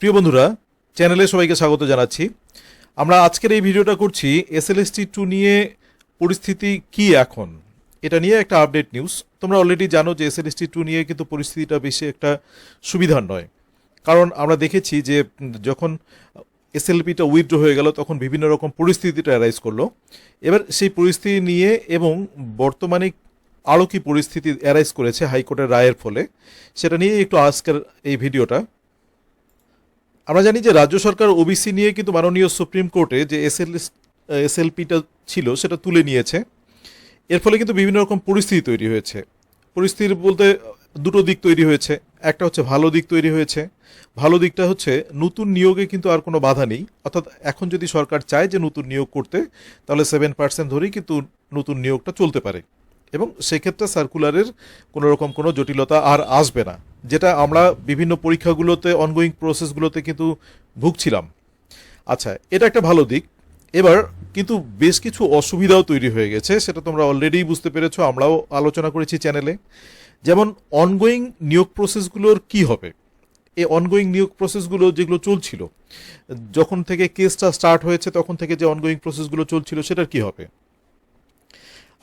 প্রিয় বন্ধুরা, চ্যানেলে সবাইকে স্বাগত জানাচ্ছি। আমরা আজকের এই ভিডিওটা করছি SLST2 নিয়ে পরিস্থিতি কি এখন, এটা নিয়ে একটা আপডেট নিউজ। তোমরা অলরেডি জানো যে SLST2 নিয়ে কিন্তু পরিস্থিতিটা বেশি একটা সুবিধার নয়, কারণ আমরা দেখেছি যে যখন SLPটা উইথড্র হয়ে গেল তখন বিভিন্ন রকম পরিস্থিতিটা অ্যারাইজ করলো। এবার সেই পরিস্থিতি নিয়ে এবং বর্তমানে আরও কি পরিস্থিতি অ্যারাইজ করেছে হাইকোর্টের রায়ের ফলে, সেটা নিয়ে একটু আজকের এই ভিডিওটা। আমরা জানি যে রাজ্য সরকার ওবিসি নিয়ে কিন্তু মাননীয় সুপ্রিম কোর্টে যে এসএলপিটা ছিল সেটা তুলে নিয়েছে। এর ফলে কিন্তু বিভিন্ন রকম পরিস্থিতি তৈরি হয়েছে। পরিস্থিতি বলতে দুটো দিক তৈরি হয়েছে। একটা হচ্ছে ভালো দিক তৈরি হয়েছে। ভালো দিকটা হচ্ছে নতুন নিয়োগে কিন্তু আর কোনো বাধা নেই। অর্থাৎ এখন যদি সরকার চায় যে নতুন নিয়োগ করতে, তাহলে 7% ধরেই কিন্তু নতুন নিয়োগটা চলতে পারে, এবং সেক্ষেত্রে সার্কুলারের কোনো রকম কোনো জটিলতা আর আসবে না, যেটা আমরা বিভিন্ন পরীক্ষাগুলোতে অনগোয়িং প্রসেসগুলোতে কিন্তু ভুগছিলাম। আচ্ছা, এটা একটা ভালো দিক। এবার কিন্তু বেশ কিছু অসুবিধাও তৈরি হয়ে গেছে, সেটা তোমরা অলরেডি বুঝতে পেরেছো, আমরাও আলোচনা করেছি চ্যানেলে। যেমন অনগোয়িং নিয়োগ প্রসেসগুলোর কি হবে। এই অনগোয়িং নিয়োগ প্রসেসগুলো যেগুলো চলছিল, যখন থেকে কেসটা স্টার্ট হয়েছে তখন থেকে যে অনগোয়িং প্রসেসগুলো চলছিল, সেটার কি হবে।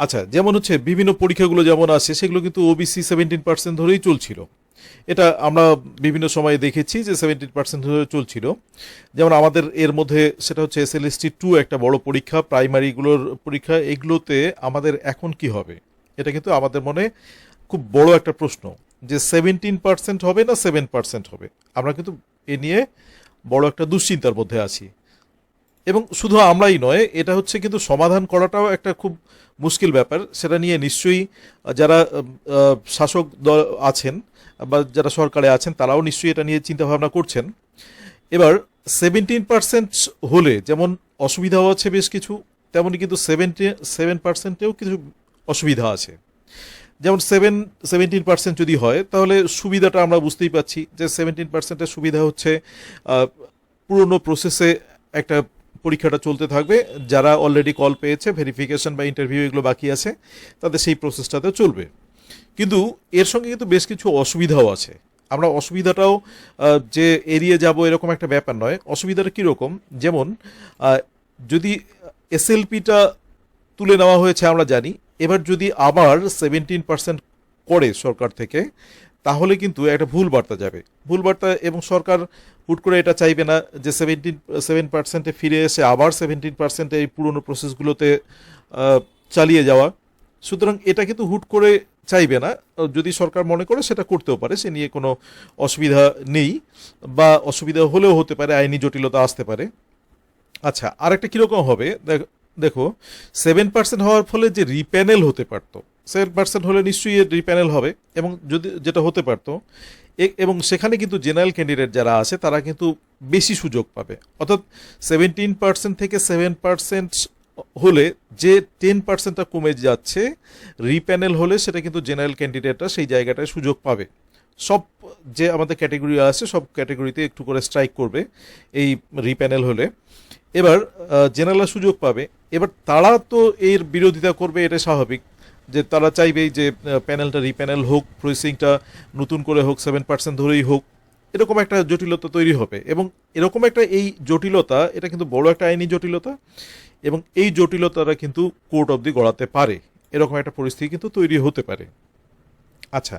আচ্ছা, যেমন হচ্ছে বিভিন্ন পরীক্ষাগুলো যেমন আছে সেগুলো কিন্তু ওবিসি 17% ধরেই চলছিল। এটা আমরা বিভিন্ন সময়ে দেখেছি যে 17% ধরে চলছিল। যেমন আমাদের এর মধ্যে সেটা হচ্ছে SLST2 একটা বড় পরীক্ষা, প্রাইমারিগুলোর পরীক্ষা। এগুলোতে আমাদের এখন কি হবে, এটা কিন্তু আমাদের মনে খুব বড় একটা প্রশ্ন, যে 17% হবে না 7% হবে। আমরা কিন্তু এ নিয়ে বড় একটা দুশ্চিন্তার মধ্যে আছি। এবং শুধু আমরাই নয়, এটা হচ্ছে কিন্তু সমাধান করাটাও একটা খুব মুশকিল ব্যাপার। সেটা নিয়ে নিশ্চয়ই যারা শাসক দল আছেন বা যারা সরকারে আছেন তারাও নিশ্চয়ই এটা নিয়ে চিন্তাভাবনা করছেন। এবার 17% হলে যেমন অসুবিধাও আছে বেশ কিছু, তেমনই কিন্তু 7%-এও কিছু অসুবিধা আছে। যেমন 17% যদি হয় তাহলে সুবিধাটা আমরা বুঝতেই পাচ্ছি, যে 17%-এর সুবিধা হচ্ছে পুরনো প্রসেসে একটা পরীক্ষাটা চলতে থাকবে। যারা অলরেডি কল পেয়েছে, ভেরিফিকেশন বা ইন্টারভিউ এগুলো বাকি আছে, তাদের সেই প্রসেসটাতে চলবে। কিন্তু এর সঙ্গে কিন্তু বেশ কিছু অসুবিধাও আছে। আমরা অসুবিধাটাও যে এড়িয়ে যাব এরকম একটা ব্যাপার নয়। অসুবিধাটা কীরকম, যেমন যদি SLPটা তুলে নেওয়া হয়েছে আমরা জানি, এবার যদি আবার 17% করে সরকার থেকে, তাহলে কিন্তু একটা ভুল বার্তা যাবে। ভুল বার্তা, এবং সরকার হুট করে এটা চাইবে না যে 7% ফিরে এসে আবার 17% এই পুরনো প্রসেসগুলোতে চালিয়ে যাওয়া। সুতরাং এটা কিন্তু হুট করে চাইবে না। যদি সরকার মনে করে সেটা করতেও পারে, সে নিয়ে কোনো অসুবিধা নেই, বা অসুবিধা হলেও হতে পারে, আইনি জটিলতা আসতে পারে। আচ্ছা, আরেকটা কীরকম হবে দেখো, 7% হওয়ার ফলে যে রিপ্যানেল হতে পারতো, 7% হলে নিশ্চয়ই রিপ্যানেল হবে, এবং যদি যেটা হতে পারতো, এবং সেখানে কিন্তু জেনারেল ক্যান্ডিডেট যারা আছে তারা কিন্তু বেশি সুযোগ পাবে। অর্থাৎ 17% থেকে 7% হলে যে 10%টা কমে যাচ্ছে, রিপ্যানেল হলে সেটা কিন্তু জেনারেল ক্যান্ডিডেটরা সেই জায়গাটায় সুযোগ পাবে। সব যে আমাদের ক্যাটেগরি আছে সব ক্যাটেগরিতে একটু করে স্ট্রাইক করবে এই রিপ্যানেল হলে। এবার জেনারেলরা সুযোগ পাবে। এবার তারা তো এর বিরোধিতা করবে, এটা স্বাভাবিক, যে তারা চাইবেই যে প্যানেলটা রিপ্যানেল হোক, প্রিসিংটা নতুন করে হোক, 7% ধরেই হোক। এরকম একটা জটিলতা তৈরি হবে, এবং এরকম একটা এই জটিলতা, এটা কিন্তু বড় একটা আইনি জটিলতা, এবং এই জটিলতাটা কিন্তু কোর্ট অবধি গড়াতে পারে। এরকম একটা পরিস্থিতি কিন্তু তৈরি হতে পারে। আচ্ছা,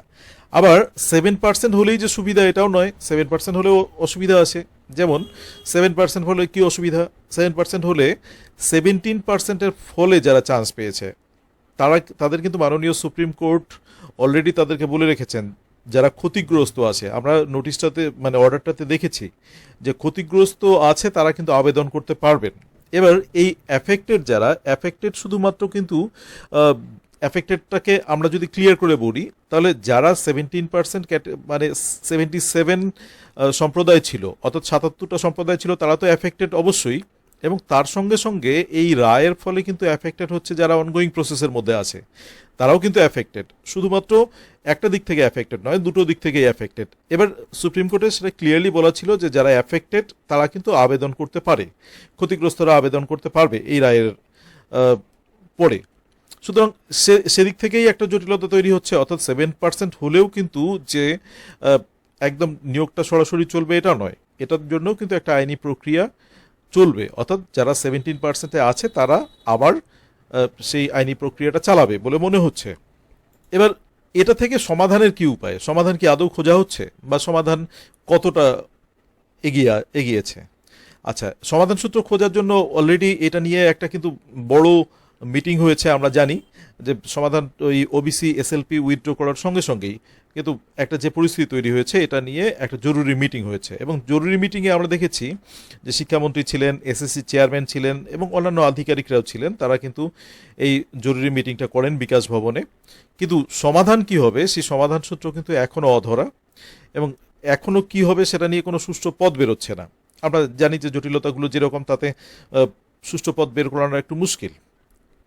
আবার 7% হলেই যে সুবিধা এটাও নয়, 7% হলেও অসুবিধা আছে। যেমন 7% হলে কি অসুবিধা, 7% হলে 17%-এর ফলে যারা চান্স পেয়েছে তাদের কিন্তু মাননীয় সুপ্রিম কোর্ট অলরেডি তাদেরকে বলে রেখেছেন, যারা ক্ষতিগ্রস্ত আছে। আমরা নোটিশটাতে মানে অর্ডারটাতে দেখেছি যে ক্ষতিগ্রস্ত আছে তারা কিন্তু আবেদন করতে পারবেন। এবার এই যারা অ্যাফেক্টেড, শুধুমাত্র কিন্তু অ্যাফেক্টেডটাকে আমরা যদি ক্লিয়ার করে বলি, তাহলে যারা 17% মানে 77 সম্প্রদায় ছিল, অর্থাৎ 77টা সম্প্রদায় ছিল, তারা তো অ্যাফেক্টেড অবশ্যই। এবং তার সঙ্গে সঙ্গে এই রায়ের ফলে কিন্তু অ্যাফেক্টেড হচ্ছে যারা অনগোয়িং প্রসেসের মধ্যে আছে, তারাও কিন্তু অ্যাফেক্টেড। শুধুমাত্র একটা দিক থেকে অ্যাফেক্টেড নয়, দুটো দিক থেকেই অ্যাফেক্টেড। এবার সুপ্রিম কোর্টে সেটা ক্লিয়ারলি বলা ছিল যে যারা অ্যাফেক্টেড তারা কিন্তু আবেদন করতে পারে, ক্ষতিগ্রস্তরা আবেদন করতে পারবে এই রায়ের পরে। সুতরাং সেদিক থেকেই একটা জটিলতা তৈরি হচ্ছে। অর্থাৎ 7% হলেও কিন্তু যে একদম নিয়োগটা সরাসরি চলবে এটা নয়, এটার জন্য কিন্তু একটা আইনি প্রক্রিয়া চলবে, অর্থাৎ যারা 17% আছে তারা আবার সেই আইনি প্রক্রিয়াটা চালাবে বলে মনে হচ্ছে। এবার এটা থেকে সমাধানের কি উপায়, সমাধান কি আদৌ খোঁজা হচ্ছে, বা সমাধান কতটা এগিয়েছে? আচ্ছা, সমাধান সূত্র খোঁজার জন্য অলরেডি এটা নিয়ে একটা কিন্তু বড় মিটিং হয়েছে। আমরা জানি যে সমাধান ওই ওবিসি এসএলপি উইথড্র করার সঙ্গে সঙ্গেই কিন্তু একটা যে পরিস্থিতি তৈরি হয়েছে এটা নিয়ে একটা জরুরি মিটিং হয়েছে, এবং জরুরি মিটিংয়ে আমরা দেখেছি যে শিক্ষামন্ত্রী ছিলেন, এসএসসি চেয়ারম্যান ছিলেন এবং অন্যান্য আধিকারিকরাও ছিলেন। তারা কিন্তু এই জরুরি মিটিংটা করেন বিকাশ ভবনে। কিন্তু সমাধান কি হবে সেই সমাধান সূত্র কিন্তু এখনও অধরা, এবং এখনও কি হবে সেটা নিয়ে কোনো সুষ্ঠু পথ বেরোচ্ছে না। আমরা জানি যে জটিলতাগুলো যেরকম, তাতে সুষ্ঠু পথ বের করানো একটু মুশকিল।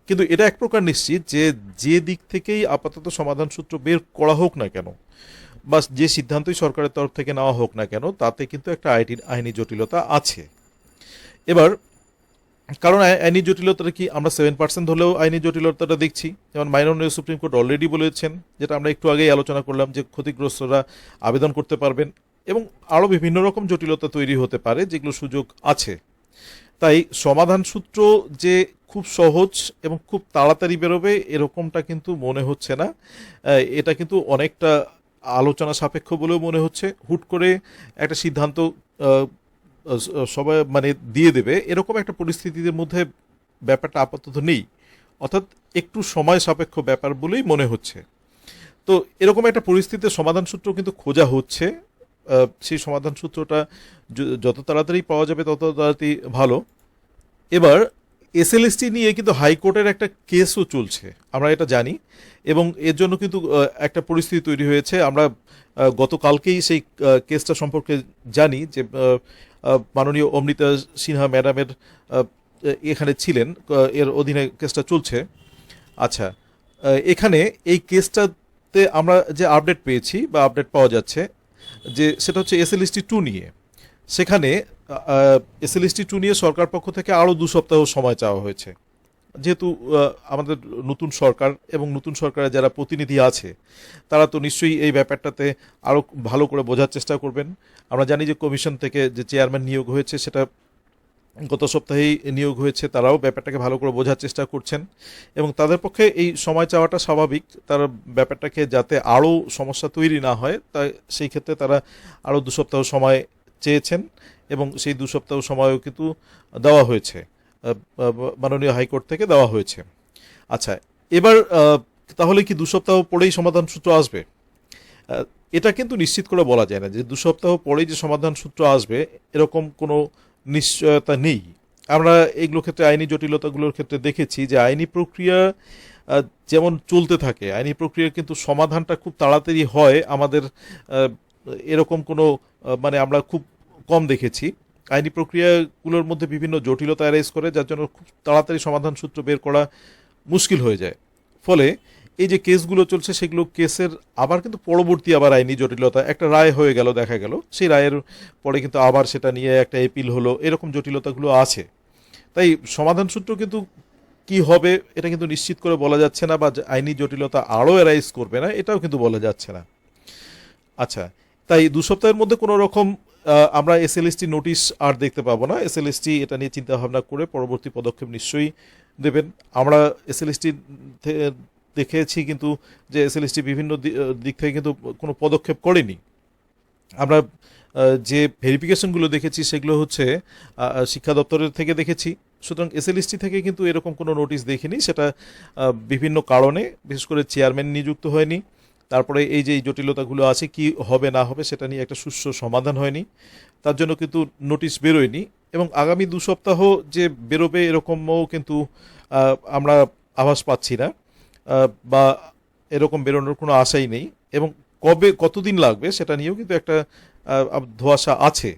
কিন্তু এটা এক প্রকার নিশ্চিত যে যে দিক থেকেই আপাতত সমাধান সূত্র বের করা হোক না কেন, বা যে সিদ্ধান্তই সরকারের তরফ থেকে নেওয়া হোক না কেন, তাতে কিন্তু একটা আইনি জটিলতা আছে। এবার কারণ আইনি জটিলতাটা কি, আমরা 7% হলেও আইনি জটিলতাটা দেখছি। যেমন মাননীয় সুপ্রিম কোর্ট অলরেডি বলেছেন, যেটা আমরা একটু আগেই আলোচনা করলাম, যে ক্ষতিগ্রস্তরা আবেদন করতে পারবেন, এবং আরও বিভিন্ন রকম জটিলতা তৈরি হতে পারে যেগুলো সুযোগ আছে। তাই সমাধান সূত্র যে খুব সহজ এবং খুব তাড়াতাড়ি বেরোবে এরকমটা কিন্তু মনে হচ্ছে না। এটা কিন্তু অনেকটা আলোচনা সাপেক্ষ বলেও মনে হচ্ছে। হুট করে একটা সিদ্ধান্ত সবাই মানে দিয়ে দেবে এরকম একটা পরিস্থিতির মধ্যে ব্যাপারটা আপাতত নেই, অর্থাৎ একটু সময় সাপেক্ষ ব্যাপার বলেই মনে হচ্ছে। তো এরকম একটা পরিস্থিতিতে সমাধান সূত্র কিন্তু খোঁজা হচ্ছে। সেই সমাধান সূত্রটা যত তাড়াতাড়ি পাওয়া যাবে তত তাড়াতাড়ি ভালো। এবার এসএলএসটি নিয়ে কিন্তু হাইকোর্টের একটা কেসও চলছে, আমরা এটা জানি, এবং এর জন্য কিন্তু একটা পরিস্থিতি তৈরি হয়েছে। আমরা গতকালকেই সেই কেসটা সম্পর্কে জানি যে মাননীয় অমৃতা সিনহা ম্যাডামের এখানে ছিলেন, এর অধীনে কেসটা চলছে। আচ্ছা, এখানে এই কেসটাতে আমরা যে আপডেট পেয়েছি বা আপডেট পাওয়া যাচ্ছে, যে সেটা হচ্ছে এসএলএসটি 2 নিয়ে। সেখানে এসএলএসটি 2 নিয়ে সরকার পক্ষ থেকে আরও 2 সপ্তাহ সময় চাওয়া হয়েছে। যেহেতু আমাদের নতুন সরকার এবং নতুন সরকারের যারা প্রতিনিধি আছে তারা তো নিশ্চয়ই এই ব্যাপারটাতে আরও ভালো করে বোঝার চেষ্টা করবেন। আমরা জানি যে কমিশন থেকে যে চেয়ারম্যান নিয়োগ হয়েছে সেটা গত সপ্তাহেই নিয়োগ হয়েছে, তারাও ব্যাপারটাকে ভালো করে বোঝার চেষ্টা করছেন, এবং তাদের পক্ষে এই সময় চাওয়াটা স্বাভাবিক। তারা ব্যাপারটাকে যাতে আরও সমস্যা তৈরি না হয় তাই সেই ক্ষেত্রে তারা আরও 2 সপ্তাহ সময় চেয়েছেন, এবং সেই 2 সপ্তাহ সময়ও কিন্তু দেওয়া হয়েছে, মাননীয় হাইকোর্ট থেকে দেওয়া হয়েছে। আচ্ছা, এবার তাহলে কি 2 সপ্তাহ পরেই সমাধান সূত্র আসবে? এটা কিন্তু নিশ্চিত করে বলা যায় না যে 2 সপ্তাহ পরেই যে সমাধান সূত্র আসবে এরকম কোনো নিশ্চয়তা নেই। আমরা এইগুলোর ক্ষেত্রে আইনি জটিলতাগুলোর ক্ষেত্রে দেখেছি যে আইনি প্রক্রিয়া যেমন চলতে থাকে, আইনি প্রক্রিয়ার কিন্তু সমাধানটা খুব তাড়াতাড়ি হয় আমাদের, এরকম কোনো মানে আমরা খুব কম দেখেছি। আইনি প্রক্রিয়াগুলোর মধ্যে বিভিন্ন জটিলতা অ্যারাইজ করে, যার জন্য খুব তাড়াতাড়ি সমাধান সূত্র বের করা মুশকিল হয়ে যায়। ফলে এই যে কেসগুলো চলছে সেগুলো কেসের আবার কিন্তু পরবর্তী আবার আইনি জটিলতা, একটা রায় হয়ে গেল, দেখা গেল সেই রায়ের পরে কিন্তু আবার সেটা নিয়ে একটা এপিল হলো, এরকম জটিলতাগুলো আছে। তাই সমাধান সূত্র কিন্তু কি হবে এটা কিন্তু নিশ্চিত করে বলা যাচ্ছে না, বা আইনি জটিলতা আরও অ্যারাইজ করবে না এটাও কিন্তু বলা যাচ্ছে না। আচ্ছা, তাই 2 সপ্তাহের মধ্যে কোনো রকম আমরা এসএলএসটি নোটিশ আর দেখতে পাবো না। এসএলএসটি এটা নিয়ে চিন্তা ভাবনা করে পরবর্তী পদক্ষেপ নিশ্চয়ই দেবেন। আমরা এসএলএসটি দেখেছি কিন্তু যে এসএলএসটি বিভিন্ন দিক থেকে কিন্তু কোনো পদক্ষেপ করেনি। আমরা যে ভেরিফিকেশনগুলো দেখেছি সেগুলো হচ্ছে শিক্ষা দপ্তরের থেকে দেখেছি। সুতরাং এসএলএসটি থেকে কিন্তু এরকম কোনো নোটিশ দেখিনি, সেটা বিভিন্ন কারণে, বিশেষ করে চেয়ারম্যান নিযুক্ত হয়নি। তারপরে এই যে এই জটিলতাগুলো আছে কি হবে না হবে সেটা নিয়ে একটা সুষ্ঠু সমাধান হয়নি, তার জন্য কিন্তু নোটিশ বেরোয়নি। এবং আগামী 2 সপ্তাহ যে বেরোবে এরকমও কিন্তু আমরা আভাস পাচ্ছি না, বা এরকম বেরোনোর কোনো আশাই নেই। এবং কতদিন লাগবে সেটা নিয়েও কিন্তু একটা ধোঁয়াশা আছে।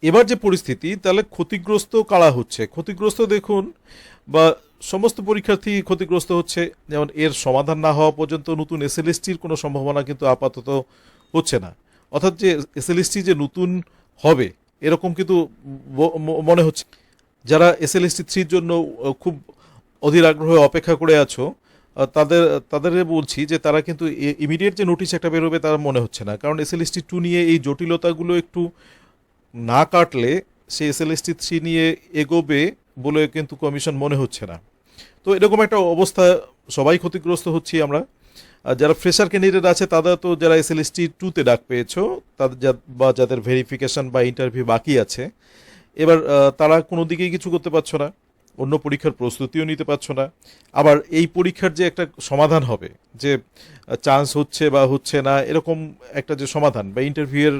এবার যে পরিস্থিতি, তাহলে ক্ষতিগ্রস্ত কারা হচ্ছে? ক্ষতিগ্রস্ত দেখুন, বা সমস্ত পরীক্ষার্থী ক্ষতিগ্রস্ত হচ্ছে। যেমন এর সমাধান না হওয়া পর্যন্ত নতুন এসএলএসটির কোনো সম্ভাবনা কিন্তু আপাতত হচ্ছে না। অর্থাৎ যে এসএলএসটি যে নতুন হবে এরকম কিন্তু মনে হচ্ছে। যারা এসএলএসটি 3-র জন্য খুব অধীর আগ্রহে অপেক্ষা করে আছো, তাদের বলছি যে তারা কিন্তু ইমিডিয়েট যে নোটিশ একটা বেরোবে তার মনে হচ্ছে না, কারণ এসএলএসটি 2 নিয়ে এই জটিলতাগুলো একটু না কাটলে সে এসএলএসটি 3 নিয়ে এগোবে বলে কিন্তু কমিশন মনে হচ্ছে না। তো এরকম একটা অবস্থা, সবাই ক্ষতিগ্রস্ত হচ্ছি আমরা। আর যারা ফ্রেশার ক্যান্ডিডেট আছে তারা তো, যারা এসএলএসটি 2-তে ডাক পেয়েছো, তাদের বা যাদের ভেরিফিকেশন বা ইন্টারভিউ বাকি আছে, এবার তারা কোনো দিকেই কিছু করতে পারছো না, অন্য পরীক্ষার প্রস্তুতিও নিতে পারছো না। আবার এই পরীক্ষার যে একটা সমাধান হবে, যে চান্স হচ্ছে বা হচ্ছে না এরকম একটা যে সমাধান, বা ইন্টারভিউয়ের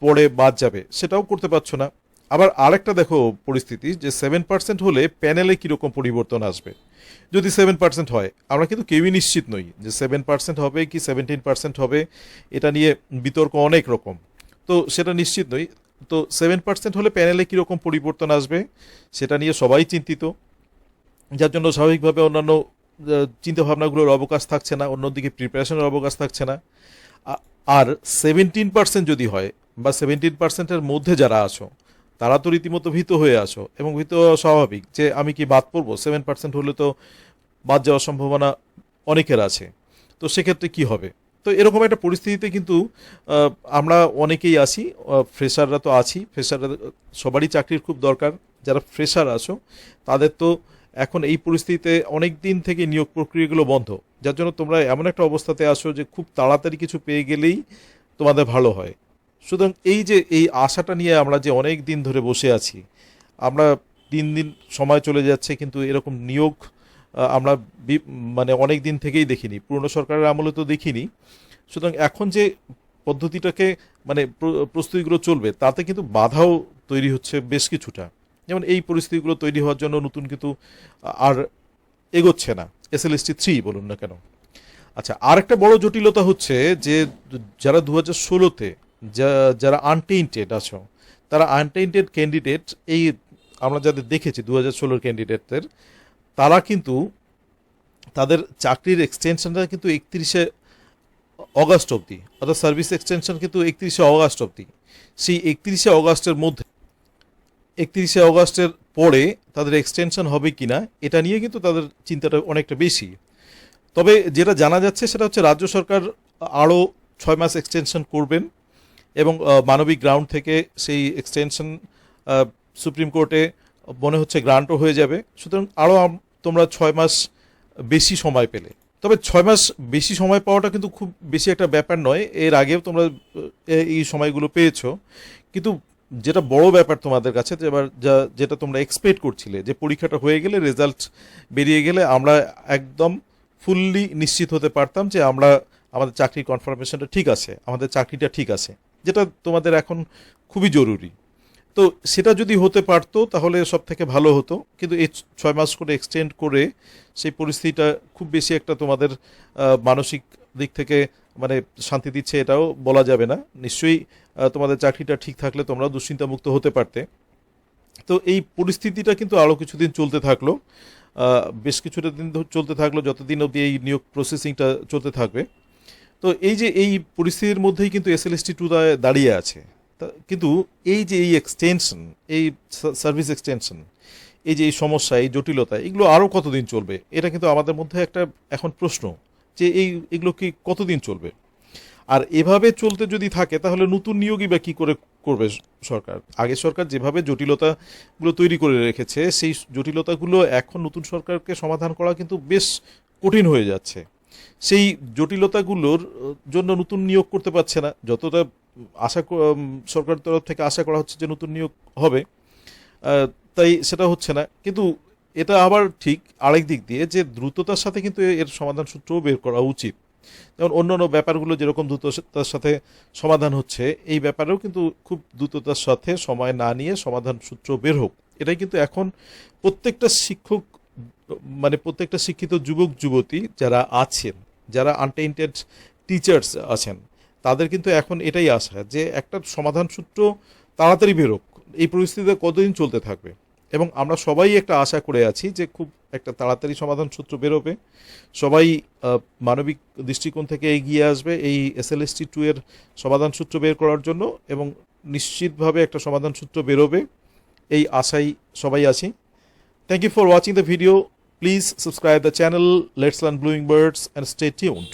পরে বাদ যাবে, সেটাও করতে পারছো না। আবার আরেকটা দেখো পরিস্থিতি, যে 7% হলে প্যানেলে কীরকম পরিবর্তন আসবে। যদি 7% হয়, আমরা কিন্তু কেউই নিশ্চিত নই যে 7% হবে কি 17% হবে, এটা নিয়ে বিতর্ক অনেক রকম, তো সেটা নিশ্চিত নই। তো 7% হলে প্যানেলে কীরকম পরিবর্তন আসবে সেটা নিয়ে সবাই চিন্তিত, যার জন্য স্বাভাবিকভাবে অন্যান্য চিন্তাভাবনাগুলোর অবকাশ থাকছে না, অন্যদিকে প্রিপারেশনের অবকাশ থাকছে না। আর 17% যদি হয়, বা 17%-এর মধ্যে যারা আছো, তারা তো রীতিমতো ভীত হয়ে আসো, এবং ভীত হওয়া স্বাভাবিক, যে আমি কি বাদ পড়বো, 7% হলে তো বাদ যাওয়ার সম্ভাবনা অনেকের আছে, তো সেক্ষেত্রে কি হবে। তো এরকম একটা পরিস্থিতিতে কিন্তু আমরা অনেকেই আছি, ফ্রেশাররা তো আছি, ফ্রেশাররা সবারই চাকরির খুব দরকার। যারা ফ্রেশার আছো তাদের তো এখন এই পরিস্থিতিতে অনেক দিন থেকে নিয়োগ প্রক্রিয়াগুলো বন্ধ, যার জন্য তোমরা এমন একটা অবস্থাতে আসো যে খুব তাড়াতাড়ি কিছু পেয়ে গেলেই তোমাদের ভালো হয়। সুতরাং এই যে এই আশাটা নিয়ে আমরা যে অনেক দিন ধরে বসে আছি, আমরা দিন দিন সময় চলে যাচ্ছে, কিন্তু এরকম নিয়োগ আমরা মানে অনেক দিন থেকেই দেখিনি, পুরনো সরকারের আমলে তো দেখিনি। সুতরাং এখন যে পদ্ধতিটাকে, মানে প্রস্তুতিগুলো চলবে, তাতে কিন্তু বাধাও তৈরি হচ্ছে বেশ কিছুটা। যেমন এই পরিস্থিতিগুলো তৈরি হওয়ার জন্য নতুন কিন্তু আর এগোচ্ছে না, এসএলএসটি 3 বলুন না কেন। আচ্ছা, আরেকটা বড় জটিলতা হচ্ছে যে যারা 2016-তে যারা আনটেইন্টেড আছো, তারা আনটেইন্টেড ক্যান্ডিডেট, এই আমরা যাদের দেখেছি 2016 ক্যান্ডিডেটদের, তারা কিন্তু তাদের চাকরির এক্সটেনশনটা কিন্তু 31শে অগাস্ট অবধি, অর্থাৎ সার্ভিস এক্সটেনশন কিন্তু 31শে অগাস্ট অবধি। সেই 31শে অগাস্টের মধ্যে, 31শে অগাস্টের পরে তাদের এক্সটেনশন হবে কি না, এটা নিয়ে কিন্তু তাদের চিন্তাটা অনেকটা বেশি। তবে যেটা জানা যাচ্ছে সেটা হচ্ছে রাজ্য সরকার আরও 6 মাস এক্সটেনশন করবেন, এবং মানবিক গ্রাউন্ড থেকে সেই এক্সটেনশন সুপ্রিম কোর্টে মনে হচ্ছে গ্রান্টও হয়ে যাবে। সুতরাং আরও তোমরা 6 মাস বেশি সময় পেলে। তবে 6 মাস বেশি সময় পাওয়াটা কিন্তু খুব বেশি একটা ব্যাপার নয়, এর আগেও তোমরা এই সময়গুলো পেয়েছো। কিন্তু যেটা বড় ব্যাপার তোমাদের কাছে, যেটা তোমরা এক্সপেক্ট করছিলে, যে পরীক্ষাটা হয়ে গেলে, রেজাল্ট বেরিয়ে গেলে আমরা একদম ফুললি নিশ্চিত হতে পারতাম যে আমরা, আমাদের চাকরির কনফার্মেশনটা ঠিক আছে, আমাদের চাকরিটা ঠিক আছে, যেটা তোমাদের এখন খুবই জরুরি। তো সেটা যদি হতে পারতো তাহলে সব থেকে ভালো হতো, কিন্তু এই 6 মাস করে এক্সটেন্ড করে সেই পরিস্থিতিটা খুব বেশি একটা তোমাদের মানসিক দিক থেকে মানে শান্তি দিচ্ছে এটাও বলা যাবে না। নিশ্চয়ই তোমাদের চাকরিটা ঠিক থাকলে তোমরা দুশ্চিন্তামুক্ত হতে পারতে। তো এই পরিস্থিতিটা কিন্তু আরও কিছুদিন চলতে থাকলো, বেশ কিছুটা দিন চলতে থাকলো, যতদিন অবধি এই নিয়োগ প্রসেসিংটা চলতে থাকবে। তো এই যে এই পরিস্থিতির মধ্যেই কিন্তু এসএলএসটি 2 দাঁড়িয়ে আছে। কিন্তু এই যে এই এক্সটেনশন, এই সার্ভিস এক্সটেনশন, এই যে এই সমস্যা, এই জটিলতা, এগুলো আরও কতদিন চলবে, এটা কিন্তু আমাদের মধ্যে একটা এখন প্রশ্ন, যে এগুলো কি কতদিন চলবে। আর এভাবে চলতে যদি থাকে তাহলে নতুন নিয়োগই বা কী করে করবে সরকার। আগের সরকার যেভাবে জটিলতাগুলো তৈরি করে রেখেছে, সেই জটিলতাগুলো এখন নতুন সরকারকে সমাধান করা কিন্তু বেশ কঠিন হয়ে যাচ্ছে। সেই জটিলতাগুলোর জন্য নতুন নিয়োগ করতে পারছে না, যতটা সরকারের তরফ থেকে আশা করা হচ্ছে যে নতুন নিয়োগ হবে, তাই সেটা হচ্ছে না। কিন্তু এটা আবার ঠিক আরেক দিক দিয়ে, যে দ্রুততার সাথে কিন্তু এর সমাধান সূত্রও বের করা উচিত। যেমন অন্যান্য ব্যাপারগুলো যেরকম দ্রুততার সাথে সমাধান হচ্ছে, এই ব্যাপারেও কিন্তু খুব দ্রুততার সাথে সময় না নিয়ে সমাধান সূত্র বের হোক। এটাই কিন্তু এখন প্রত্যেকটা শিক্ষক, মানে প্রত্যেকটা শিক্ষিত যুবক যুবতী যারা আছেন, যারা আনটেইন্টেড টিচার্স আছেন, তাদের কিন্তু এখন এটাই আশা, যে একটা সমাধান সূত্র তাড়াতাড়ি বেরোক। এই পরিস্থিতিতে কতদিন চলতে থাকবে, এবং আমরা সবাই একটা আশা করে আছি যে খুব একটা তাড়াতাড়ি সমাধান সূত্র বেরোবে। সবাই মানবিক দৃষ্টিকোণ থেকে এগিয়ে আসবে এই এসএলএসটি 2 এর সমাধান সূত্র বের করার জন্য, এবং নিশ্চিতভাবে একটা সমাধান সূত্র বেরোবে, এই আশাই সবাই আছি। Thank you for watching the video. Please subscribe the channel. Let's learn Blue Wing Birds and stay tuned.